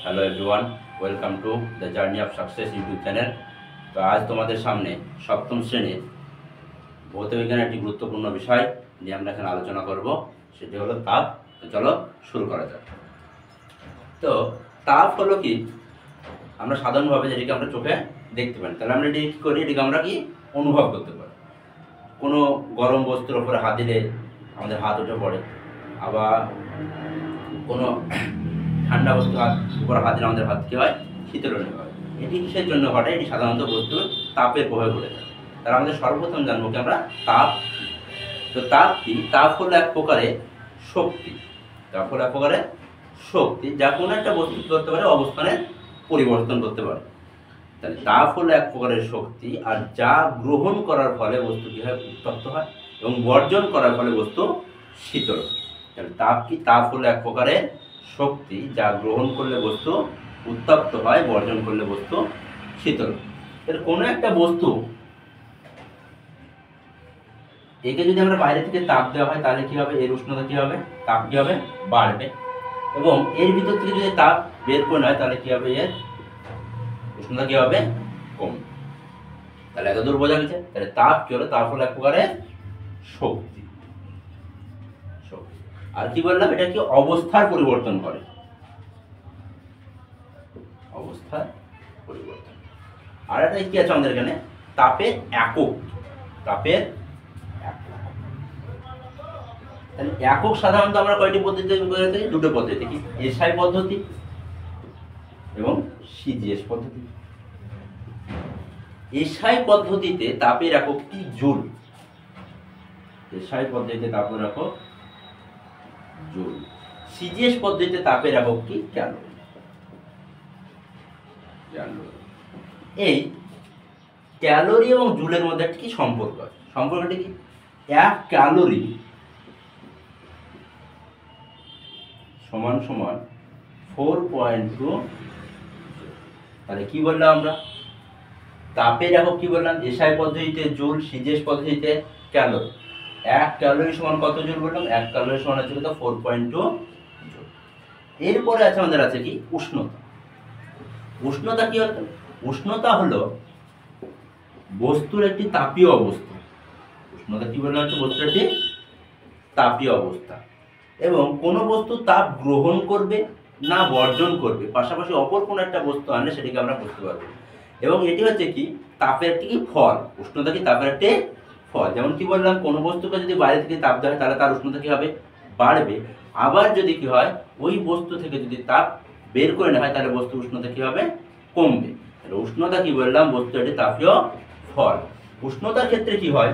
Hello everyone, welcome to the journey of success YouTube channel. তো আজ তোমাদের সামনে সপ্তম শ্রেণীর ভৌতবিজ্ঞানের একটি গুরুত্বপূর্ণ বিষয় নিয়ে আমরা এখানে আলোচনা করব, সেটি হলো তাপ। তো চলো শুরু করা যাক। তো তাপ হলো কি, আমরা সাধারণভাবে যেটিকে আমরা চোখে দেখতে পাই, তাহলে আমরা এটি কী করি, এটিকে আমরা কি অনুভব করতে পারি। কোনো গরম বস্তুর ওপরে হাত দিলে আমাদের হাত উঠে পড়ে, আবার কোনো ঠান্ডা বস্তু উপর হাত দিলে আমাদের হাত কী হয়, শীতল অনুভব হয়। এটি কিসের জন্য ঘটে? এটি সাধারণত বস্তুর তাপের প্রভাবে ঘটে থাকে। তাহলে আমাদের সর্বপ্রথম জানবো কি আমরা তাপ। তো তাপ কি? তাপ হলো এক প্রকারের শক্তি। তাপ হলো এক প্রকারের শক্তি যা কোনো একটা বস্তু কী করতে পারে, অবস্থানের পরিবর্তন করতে পারে। তাহলে তাপ হলো এক প্রকারের শক্তি, আর যা গ্রহণ করার ফলে বস্তু কী হয়, উত্তপ্ত হয়, এবং বর্জন করার ফলে বস্তু শীতল হয়। তাহলে তাপ কি? তাপ হলো এক প্রকারের শক্তি যা গ্রহণ করলে বস্তু উত্তপ্ত হয়, বর্জন করলে বস্তু শীতল। তাহলে কোনো একটা বস্তু একে যদি আমরা বাইরে থেকে তাপ দেওয়া হয়, তাহলে কি হবে, এর উষ্ণতা কি হবে, তাপ কি হবে, বাড়বে। এবং এর ভিতর থেকে যদি তাপ বের করে নেয়, তাহলে কি হবে, এর উষ্ণতা কি হবে, কমবে। তাহলে এতদূর বোঝা গেছে। তাহলে তাপ কি হলো? তাপ হলো এক প্রকারের শক্তি। আর কি বললাম, এটা কি অবস্থার পরিবর্তন করে, অবস্থার পরিবর্তন। আর একটা কি আছে আমাদের এখানে, তাপের একক। তাপের একক। তাহলে একক সাধারণত আমরা কয়টি পদ্ধতি করে থাকি? দুটো পদ্ধতি কি, এসআই পদ্ধতি এবং সিজিএস পদ্ধতি। এসআই পদ্ধতিতে তাপের একক কি, জুল। এসআই পদ্ধতিতে তাপের একক জুল। সিজিএস পদ্ধতিতে তাপের একক কি, ক্যালোরি। এই ক্যালোরি এবং জুলের মধ্যে একটা কি সম্পর্ক আছে? সম্পর্কটি কি? 1 ক্যালোরি সমান সমান 4.2। তাহলে কি বললাম আমরা, তাপের একক কি বললাম, এসআই পদ্ধতিতে জুল, সিজিএস পদ্ধতিতে ক্যালোরি। 1 ক্যালোরি সমান কত জুল বললাম? 1 ক্যালোরি সমান হচ্ছে কত, 4.2 জুল। এরপরে আছে আমাদের আছে কি, উষ্ণতা। উষ্ণতা কি হলো? উষ্ণতা হলো বস্তুর একটি তাপীয় অবস্থা। উষ্ণতা কি বললাম, হচ্ছে বস্তুর একটি তাপীয় অবস্থা, এবং কোনো বস্তু তাপ গ্রহণ করবে না বর্জন করবে, পাশাপাশি অপর কোনো একটা বস্তু আনলে সেটিকে আমরা বুঝতে পারবো। এবং এটি হচ্ছে কি, তাপের একটি ফল। উষ্ণতা কি, তাপের একটি ফল। যেমন কি বললাম, কোনো বস্তুকে যদি বাইরে থেকে তাপ দেওয়া হয়, তাহলে তার উষ্ণতা কি হবে, বাড়বে। আবার যদি কি হয়, ওই বস্তু থেকে যদি তাপ বের করে নেওয়া হয়, তাহলে বস্তুর উষ্ণতা কি হবে, কমবে। তাহলে উষ্ণতা কি বললাম, বস্তু একটি তাপীয় ফল। উষ্ণতার ক্ষেত্রে কি হয়,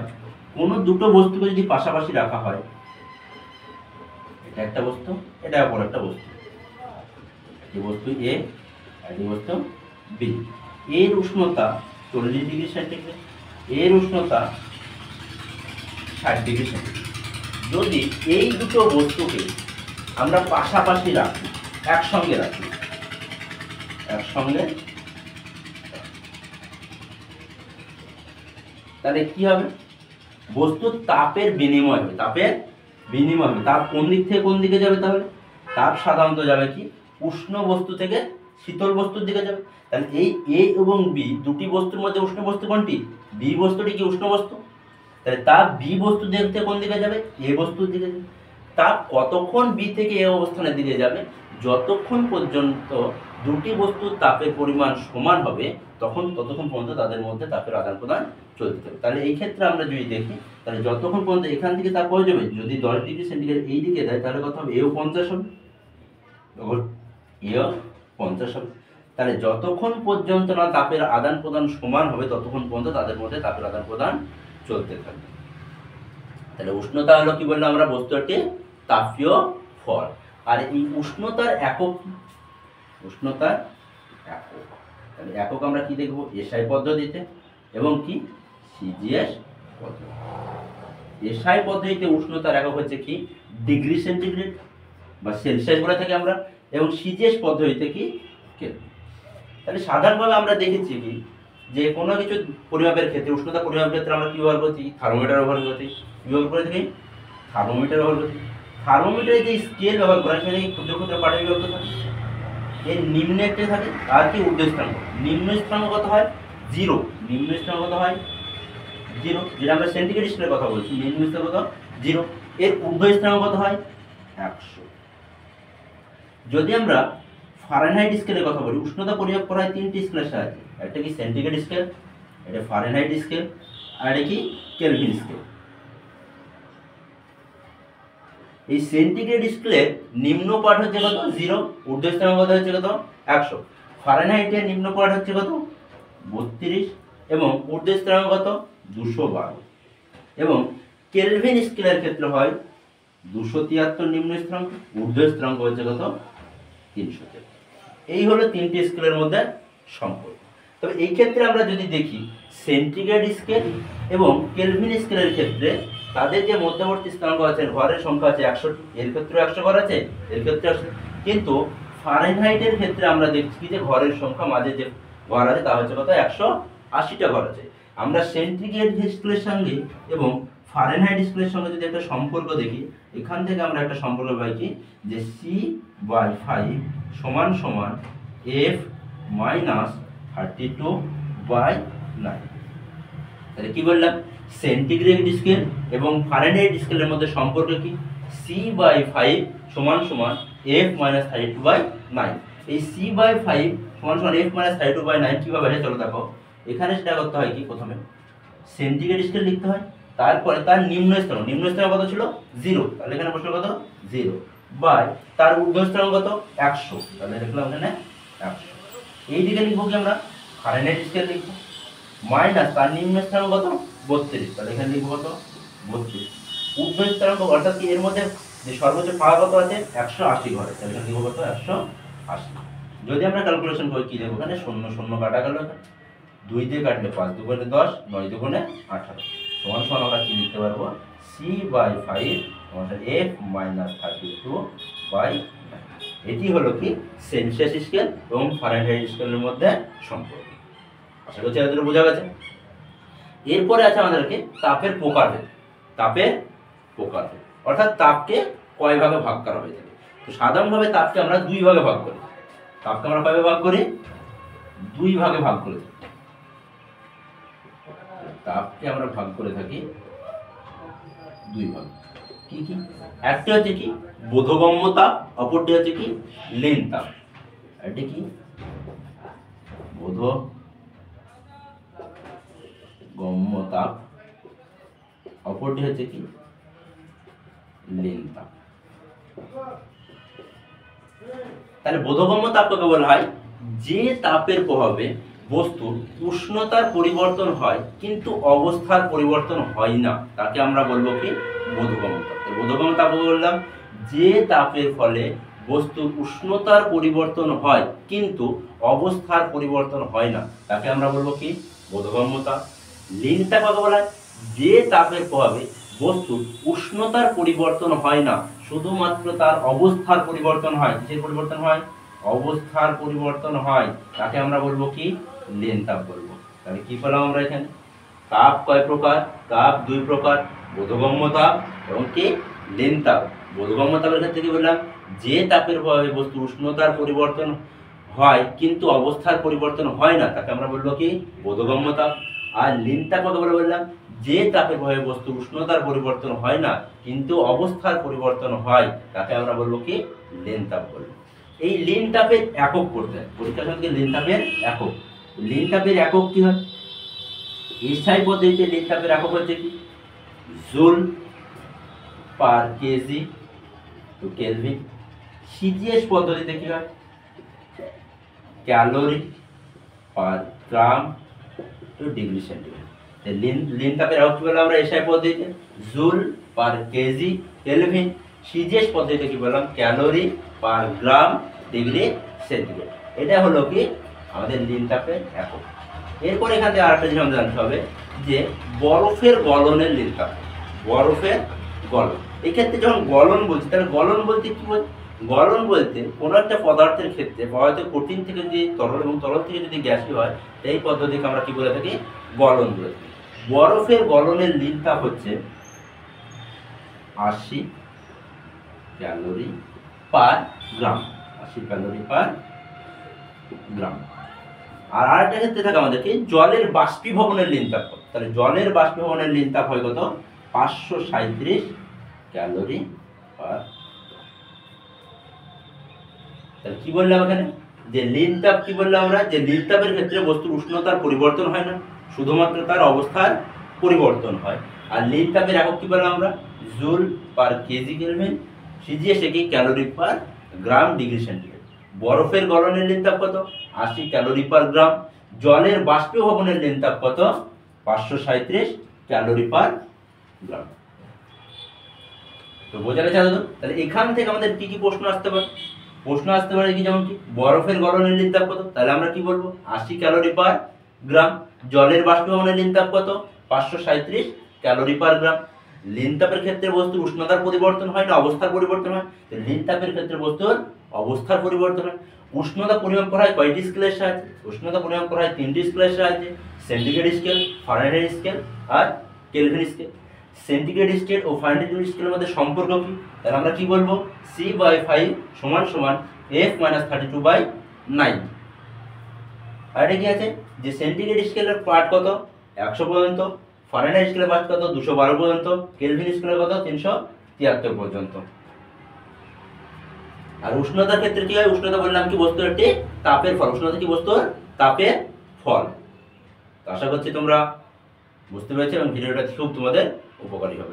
কোনো দুটো বস্তুকে যদি পাশাপাশি রাখা হয়, এটা একটা বস্তু, এটা অপর একটা বস্তু, এই বস্তু এ আর এই বস্তু বি। এর উষ্ণতা 40 ডিগ্রি সেন্টিগ্রেড, এর উষ্ণতা 60 ডিগ্রি সেন্টিগ্রেড। যদি এই দুটো বস্তুকে আমরা পাশাপাশি রাখি, একসঙ্গে রাখি, একসঙ্গে, তাহলে কি হবে, বস্তুর তাপের বিনিময় হবে। তাপের বিনিময় হবে। তাপ কোন দিক থেকে কোন দিকে যাবে? তাহলে তাপ সাধারণত যাবে কি, উষ্ণ বস্তু থেকে শীতল বস্তুর দিকে যাবে। তাহলে এই এ এবং বি দুটি বস্তুর মধ্যে উষ্ণ বস্তু কোনটি? বি বস্তুটি কি উষ্ণ বস্তু। তাহলে তাপ বি বস্তু দেখতে কোন দিকে যাবে? এ বস্তুর দিকে যাবে। তাপ কতক্ষণ বি থেকে এ অবস্থানের দিকে যাবে? যতক্ষণ পর্যন্ত দুটি বস্তুর তাপের পরিমাণ সমান হবে, ততক্ষণ পর্যন্ত তাদের মধ্যে তাপের আদান প্রদান চলতে থাকবে। তাহলে এই ক্ষেত্রে আমরা যদি দেখি, তাহলে যতক্ষণ পর্যন্ত এখান থেকে তাপ হয়ে যাবে, যদি 10 ডিগ্রি সেন্টিগ্রেড এই দিকে দেয়, তাহলে কত হবে, এও 50 হবে, এও 50 হবে। তাহলে যতক্ষণ পর্যন্ত না তাপের আদান প্রদান সমান হবে, ততক্ষণ পর্যন্ত তাদের মধ্যে তাপের আদান প্রদান চলতে থাকবে। তাহলে উষ্ণতা হলো কি বললাম আমরা, বস্তু একটি তাপীয় ফল। আর এই উষ্ণতার একক, উষ্ণতার একক, তাহলে একক আমরা কি দেখব, এসআই পদ্ধতিতে এবং কি, সিজিএস পদ্ধতি। এসআই পদ্ধতিতে উষ্ণতার একক হচ্ছে কি, ডিগ্রি সেন্টিগ্রেড বা সেলসিয়াস বলে থাকি আমরা, এবং সিজিএস পদ্ধতিতে কি, কেলভিন। তাহলে সাধারণভাবে আমরা দেখেছি কি, যে কোনো কিছু পরিমাপের ক্ষেত্রে, উষ্ণতা পরিমাপের ক্ষেত্রে আমরা কি ব্যবহার করছি, থার্মোমিটার ব্যবহার করছি। কি ব্যবহার করে থাকি, থার্মোমিটার ব্যবহার করছি। থার্মোমিটারে যে স্কেল ব্যবহার করা, সেখানে ক্ষুদ্র ক্ষুদ্র পার্টিকেল ব্যবহার থাকে, এর নিম্নে একটা থাকে আর কি ঊর্ধ্ব স্থানাঙ্ক। নিম্ন স্থানাঙ্ক কত হয় 0, নিম্ন স্থানাঙ্ক কত হয় 0, যেটা আমরা সেন্টিগ্রেড স্কেলের কথা বলছি। নিম্ন স্থানাঙ্ক কত 0, এর ঊর্ধ্ব স্থানাঙ্ক কত হয় 100। যদি আমরা ফারেনহাইট স্কেলের কথা বলি, উষ্ণতা পরিমাপ করা হয় তিনটি স্কেলের সাহায্যে। একটা কি সেন্টিগ্রেড স্কেল, এটা ফারেনহাইট স্কেল, আর এটা কি কেলভিন স্কেল। এই সেন্টিগ্রেড স্কেলের নিম্ন পাঠ হচ্ছে কত 0, ঊর্ধ্ব স্থানাঙ্ক কত হচ্ছে কত 100। ফারেনহাইটের নিম্ন পাঠ হচ্ছে কত 32 এবং ঊর্ধ্ব স্থানাঙ্ক কত 212। এবং কেলভিন স্কেলের ক্ষেত্রে হয় 273 নিম্ন স্থানাঙ্ক, ঊর্ধ্ব স্থানাঙ্ক হচ্ছে কত 300। এই হলো তিনটি স্কেলের মধ্যে সম্পর্ক। তবে এই ক্ষেত্রে আমরা যদি দেখি সেন্টিগ্রেড স্কেল এবং কেলভিন স্কেলের ক্ষেত্রে তাদের যে মধ্যবর্তী স্থানাঙ্ক আছে, ঘরের সংখ্যা আছে 100, এর ক্ষেত্রে 100 ঘর আছে, এর ক্ষেত্রে 100। কিন্তু ফারেনহাইটের ক্ষেত্রে আমরা দেখছি যে ঘরের সংখ্যা মাঝে যে ঘর আছে তা হচ্ছে কত 180টা ঘর আছে। আমরা সেন্টিগ্রেড স্কেলের সঙ্গে এবং ফারেনহাইট স্কেলের সঙ্গে যদি একটা সম্পর্ক দেখি, এখান থেকে আমরা একটা সম্পর্ক পাই কি যে C/5 সমান সমান F মাইনাস 32/9। তাহলে কি বললাম, সেন্টিগ্রেড স্কেল এবং ফারেনহাইট স্কেলের মধ্যে সম্পর্ক কি C/5 সমান সমান F মাইনাস 32/9। এই C/5 সমান সমান F মাইনাস 32/9 কিভাবে হয় চলো দেখো। এখানে সেটা করতে হয় কি, প্রথমে সেন্টিগ্রেড স্কেল লিখতে হয়, তারপরে তার নিম্ন স্থানাঙ্ক কত ছিল 0, তাহলে এখানে বসলো কত 0, বাই তার ঊর্ধ্ব স্থানাঙ্ক কত 100, তাহলে লিখলাম এখানে 100। এইদিকে লিখবো কি আমরা ফারেনহাইট স্কেল লিখবো, মাইনাস তার নিম্ন স্থানাঙ্ক কত 32, তাহলে এখানে লিখবো কত 32। ঊর্ধ্ব স্থানাঙ্ক অর্থাৎ কি এর মধ্যে যে সর্বোচ্চ পাওয়া কত আছে 180 ঘরে, তাহলে এখানে লিখবো কত 180। যদি আমরা ক্যালকুলেশন করি কি দেখবো, এখানে 0 0 কাটা গেল, 2 দিয়ে কাটলে 5 দুগুণে 10, 9 দুগুণে 18 সমান সমান আমরা কি লিখতে পারবো C/5 সমান F মাইনাস 32/9। এটি হলো কি সেলসিয়াস স্কেল এবং ফারেনহাইট স্কেলের মধ্যে সম্পর্ক। আশা করছি এতটুকু বোঝা গেছে। এরপরে আছে আমাদেরকে তাপের প্রকারভেদ। তাপের প্রকারভেদ অর্থাৎ তাপকে কয় ভাগে ভাগ করা হয়ে থাকে। তো সাধারণভাবে তাপকে আমরা দুই ভাগে ভাগ করি। তাপকে আমরা কয় ভাগে ভাগ করি, দুই ভাগে ভাগ করে থাকি। তাপকে আমরা ভাগ করে থাকি দুই ভাগ। কি কি? একটা হচ্ছে কি বোধগম্য তাপ, অপরটি হচ্ছে কি লীন তাপ। এটা কি বোধগম্য তাপ, অপরটি হচ্ছে কি লীন তাপ। তাহলে বোধগম্য তাপ কাকে বলা হয়, যে তাপের প্রভাবে বস্তুর উষ্ণতার পরিবর্তন হয় কিন্তু অবস্থার পরিবর্তন হয় না, তাকে আমরা বলবো কি বোধগম্য তাপ। বোধগম্য তাপ বললাম যে তাপের ফলে বস্তুর উষ্ণতার পরিবর্তন হয় কিন্তু অবস্থার পরিবর্তন হয় না, তাকে আমরা বলবো কি বোধগম্য তাপ। লীন তাপ কাকে বলা হয়, যে তাপের প্রভাবে বস্তুর উষ্ণতার পরিবর্তন হয় না, শুধুমাত্র তার অবস্থার পরিবর্তন হয়। কিসের পরিবর্তন হয়, অবস্থার পরিবর্তন হয়, তাকে আমরা বলবো কি লীন তাপ বলবো। তাহলে কি পেলাম আমরা এখানে, তাপ কয় প্রকার, তাপ দুই প্রকার, বোধগম্য তাপ এবং কি লীন তাপ। বোধগম্য তাপের ক্ষেত্রে কি বললাম, যে তাপের প্রভাবে বস্তু উষ্ণতার পরিবর্তন হয় কিন্তু অবস্থার পরিবর্তন হয় না, তাকে আমরা বলবো কি বোধগম্য তাপ। আর লীন তাপ কত বলে বললাম, যে তাপের প্রভাবে বস্তু উষ্ণতার পরিবর্তন হয় না কিন্তু অবস্থার পরিবর্তন হয়, তাকে আমরা বলবো কি লীন তাপ বলবো। এই লীন তাপের একক করতে হয় পরীক্ষার সঙ্গে, লীন তাপের একক। লীন তাপের একক কি হয়, এসআই পদ্ধতিতে লীন তাপের একক হচ্ছে কি joule per KG to kelvin. CGS পদ্ধতিতে কি হয় calorie per gram to degree centigrade. লীন তাপের একক কি বললাম আমরা এসআই পদ্ধতিতে joule per KG kelvin. CGS পদ্ধতিতে কি বললাম calorie per gram degree centigrade. এটা হলো কি আমাদের লীন তাপের একক। এরপর এখান থেকে আরেকটা জিনিস আমাদের জানতে হবে যে বরফের গলনের লীন তাপ। বরফের গলন, এক্ষেত্রে যখন গলন বলছি তাহলে গলন বলতে কি বলছি, গলন বলতে কোনো একটা পদার্থের ক্ষেত্রে হয়তো কঠিন থেকে যদি তরল এবং তরল থেকে যদি গ্যাসই হয়, এই পদ্ধতিকে আমরা কি বলে থাকি গলন বলে থাকি। বরফের গলনের লীন তাপ হচ্ছে 80 ক্যালোরি পার গ্রাম, 80 ক্যালোরি পার গ্রাম। আর আরেকটা ক্ষেত্রে থাকে আমাদেরকে জলের বাষ্পীভবনের লিনতাপ কত। তাহলে জলের বাষ্পীভবনের লিনতাপ হয় কত? 537 ক্যালোরি পার। তাহলে কি বললাম এখানে, যে লিনতাপ কি বললাম আমরা, যে লিনতাপের ক্ষেত্রে বস্তুর উষ্ণতার পরিবর্তন হয় না, শুধুমাত্র তার অবস্থার পরিবর্তন হয়। আর লিনতাপের একক কি বললাম আমরা, joule per KG kelvin, CGS কি calorie per gram degree centigrade. বরফের গলনের লিনতাপ কত? 80 ক্যালোরি পার গ্রাম। জলের বাষ্পীভবনের লিনতাপ কত? 537 ক্যালোরি পার গ্রাম। তো বোঝা গেছে দাদু? তাহলে এখান থেকে আমাদের কি কি প্রশ্ন আসতে পারে? প্রশ্ন আসতে পারে কি, যেমন কি বরফের গলনের লিনতাপ কত, তাহলে আমরা কি বলবো 80 ক্যালোরি পার গ্রাম। জলের বাষ্পীভবনের লিনতাপ কত? 537 ক্যালোরি পার গ্রাম। লিনতাপের ক্ষেত্রে বস্তুর উষ্ণতার পরিবর্তন হয় না অবস্থার পরিবর্তন হয়? লিনতাপের ক্ষেত্রে বস্তুর অবস্থার পরিবর্তন হয়। উষ্ণতা পরিমাপ করা হয় কয়টি স্কেলের সাহায্যে? উষ্ণতা পরিমাপ করা হয় 3টি স্কেলের সাহায্যে, সেন্টিগ্রেড স্কেল, ফারেনহাইট স্কেল আর কেলভিন স্কেল। সেন্টিগ্রেড স্কেল ও ফারেনহাইট স্কেলের মধ্যে সম্পর্ক কি? তাহলে আমরা কি বলবো, C/5 সমান সমান F-32/9। আর এটা কি আছে, যে সেন্টিগ্রেড স্কেলের পার্ট কত 100 পর্যন্ত, ফারেনহাইট স্কেলের পার্ট কত 212 পর্যন্ত, কেলভিন স্কেলের কত 373 পর্যন্ত। আর উষ্ণতার ক্ষেত্রে কি হয়, উষ্ণতা বললাম কি বস্তুর একটি তাপের ফল। উষ্ণতা কি বস্তুর তাপের ফল। আশা করছি তোমরা বুঝতে পেরেছো এবং ভিডিওটা খুব তোমাদের উপকারী হবে।